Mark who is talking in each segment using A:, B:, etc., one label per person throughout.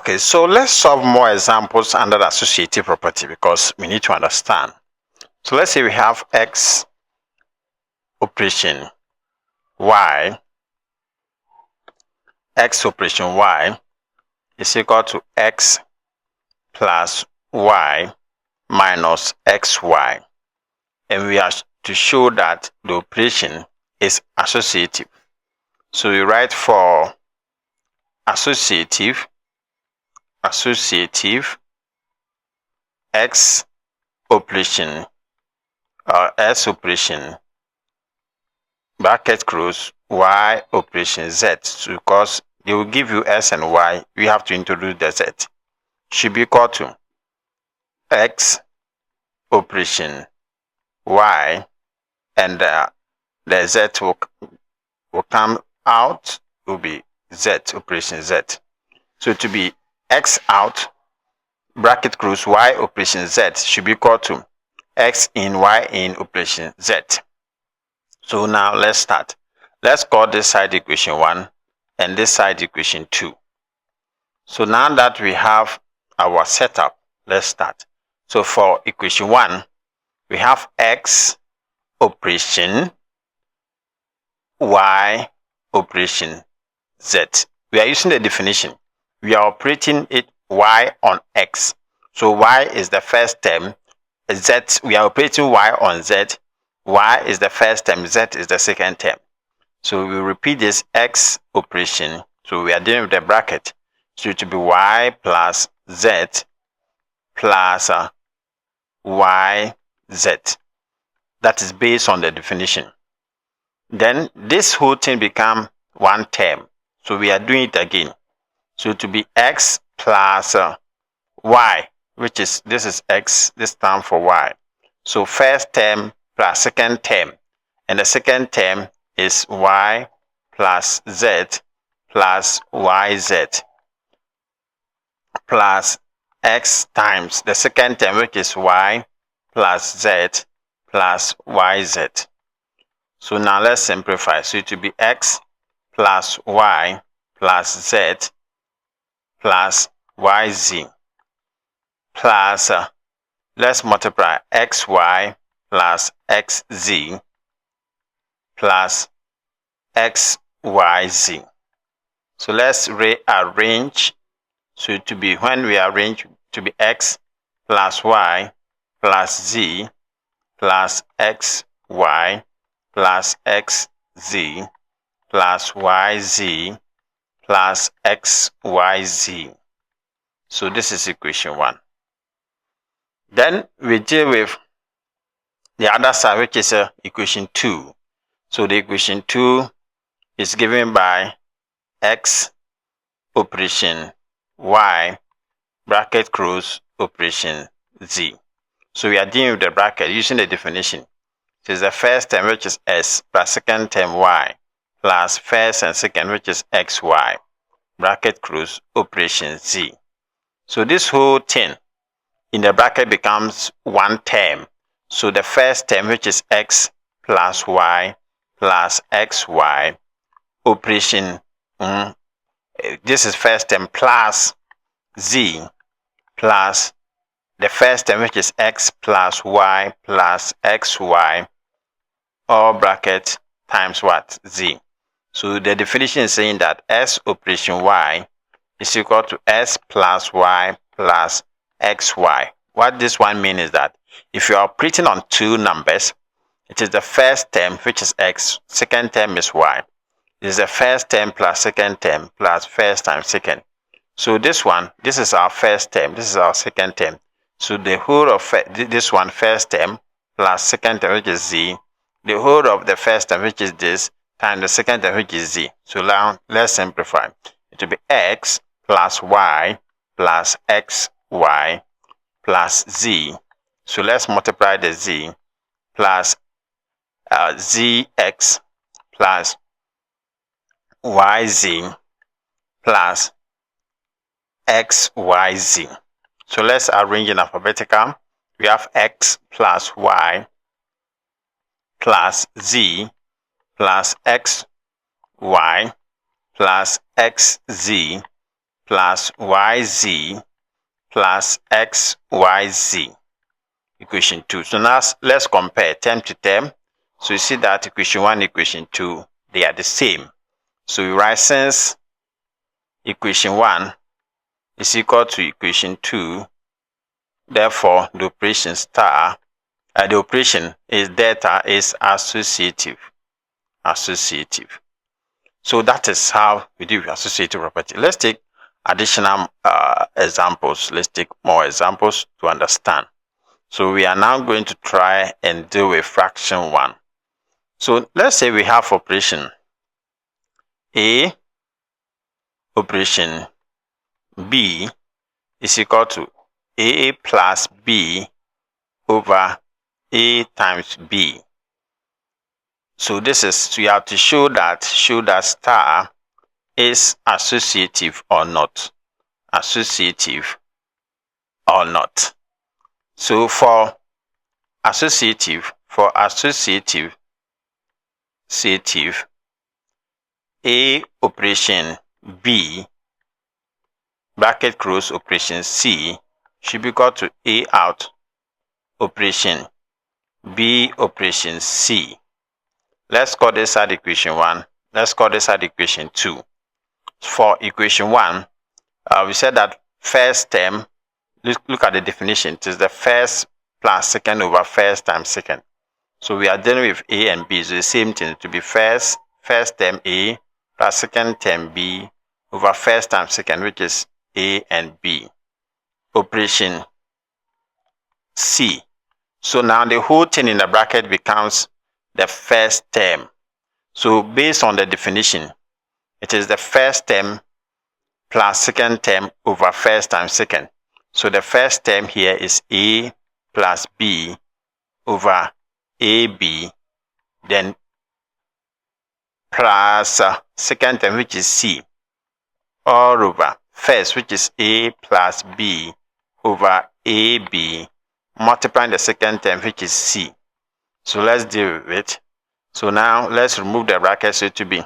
A: Okay, so let's solve more examples under the associative property because we need to understand. So let's say we have x operation y, x operation y is equal to x plus y minus xy. And we are to show that the operation is associative. So we write for associative x operation or s operation bracket close y operation z. So because they will give you s and y, we have to introduce the z. Should be equal to x operation y, and the z will come out, will be z operation z. So to be x out bracket close y operation z should be equal to x in y in operation z. So now let's start. Let's call this side equation 1 and this side equation 2. So now that we have our setup, let's start. So for equation 1, we have x operation y operation z. We are using the definition. We are operating it y on x. So y is the first term, z, we are operating y on z. Y is the first term, z is the second term. So we repeat this x operation. So we are dealing with the bracket. So it will be y plus z plus y z. That is based on the definition. Then this whole thing become one term. So we are doing it again. So to be x plus y, which is, this is x, this term for y. So first term plus second term, and the second term is y plus z plus yz plus x times the second term, which is y plus z plus yz. So now let's simplify. So it will be x plus y plus z plus yz plus let's multiply xy plus xz plus xyz. So let's rearrange. So to be, when we arrange, to be x plus y plus z plus xy plus xz plus yz plus xyz. So this is equation 1. Then we deal with the other side, which is equation 2. So the equation 2 is given by x operation y bracket close operation z. So we are dealing with the bracket using the definition. It is the first term, which is s, plus second term y, plus first and second, which is xy bracket close operation z. So this whole thing in the bracket becomes one term. So the first term, which is x plus y plus xy operation, this is first term, plus z plus the first term, which is x plus y plus xy, all bracket times what? Z. So the definition is saying that s operation y is equal to s plus y plus xy. What this one means is that if you are operating on two numbers, it is the first term, which is x, second term is y. This is the first term plus second term plus first times second. So this one, this is our first term, this is our second term. So the whole of this one, first term plus second term, which is z, the whole of the first term, which is this, times the second term, which is z. So now let's simplify. It will be x plus y plus xy plus z. So let's multiply the z plus zx plus yz plus xyz. So let's arrange in alphabetical. We have x plus y plus z plus xy plus xz plus yz plus xyz. Equation 2. So now let's compare term to term. So you see that equation 1 and equation 2, they are the same. So we write since equation 1 is equal to equation 2, therefore the operation the operation is delta is associative. Associative. So that is how we do associative property. Let's take additional examples. Let's take more examples to understand. So we are now going to try and deal with fraction 1. So let's say we have operation A, operation B is equal to A plus B over A times B. So this is, we have to show that star is associative or not. Associative or not. So for associative, A operation B, bracket close operation C should be equal to A out operation B operation C. Let's call this side equation 1. Let's call this side equation 2. For equation 1, we said that first term, look at the definition. It is the first plus second over first times second. So we are dealing with A and B. So the same thing, to be first term A plus second term B over first times second, which is A and B. Operation C. So now the whole thing in the bracket becomes the first term. So based on the definition, it is the first term plus second term over first times second. So the first term here is A plus B over AB, then plus second term, which is C, all over first, which is A plus B over AB, multiplying the second term, which is C. So let's deal with it. So now let's remove the bracket, so to be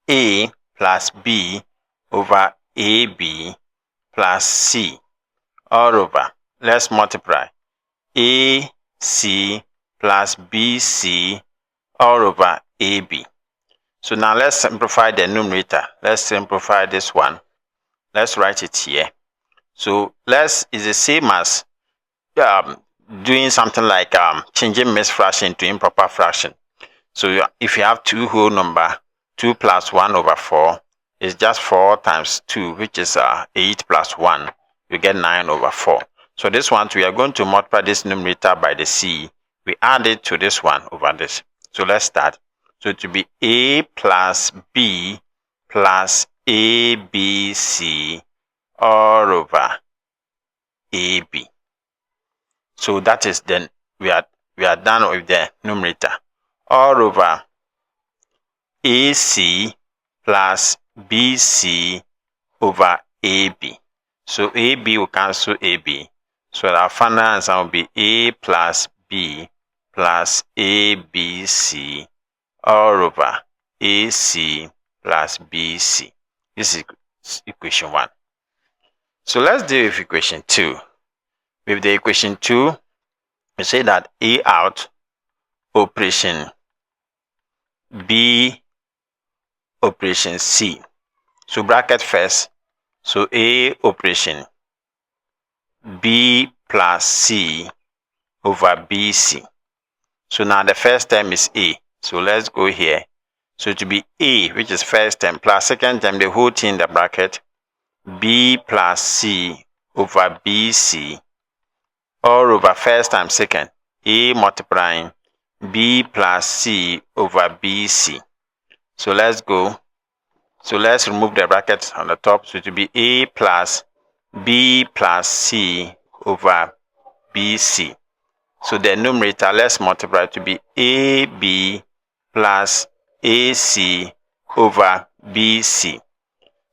A: A plus B over AB plus C, all over. Let's multiply AC plus BC all over AB. So now let's simplify the numerator. Let's simplify this one. Let's write it here. So is the same as doing something like changing mixed fraction to improper fraction. So if you have two whole number, 2 plus 1 over 4 is just 4 times 2, which is 8 plus 1. You get 9 over 4. So this one, we are going to multiply this numerator by the C. We add it to this one over this. So let's start. So to be A plus B plus ABC all over AB. So that is then we are done with the numerator. All over AC plus BC over AB. So AB will cancel AB. So our final answer will be A plus B plus ABC all over AC plus BC. This is equation 1. So let's deal with equation 2. With the equation 2, we say that A out operation B operation C. So bracket first. So A operation B plus C over BC. So now the first term is A. So let's go here. So to be A, which is first term, plus second term, the whole thing in the bracket, B plus C over BC, all over first times second, A multiplying B plus C over BC. So let's go. So let's remove the brackets on the top. So it will be A plus B plus C over BC. So the numerator, let's multiply to be AB plus AC over BC.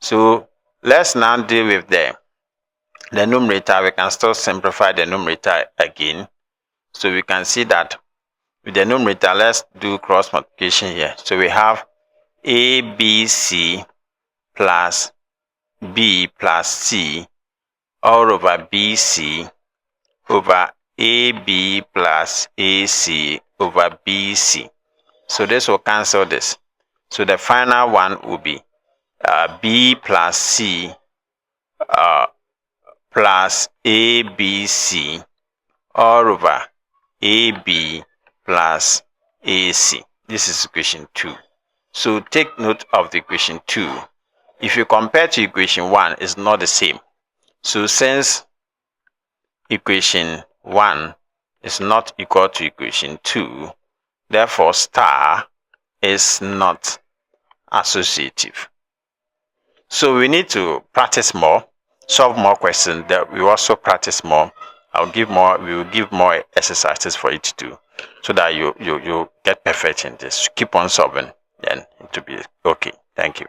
A: So let's now deal with the numerator. We can still simplify the numerator again. So we can see that with the numerator, let's do cross multiplication here. So we have ABC plus B plus C all over BC over AB plus AC over BC. So this will cancel this. So the final one will be B plus C plus ABC all over AB plus AC. This is equation 2. So take note of the equation 2. If you compare to equation 1, it's not the same. So since equation 1 is not equal to equation 2, therefore star is not associative. So we need to practice more, solve more questions. That we also practice more. We will give more exercises for you to do, so that you get perfect in this. Keep on solving, then it will be okay. Thank you.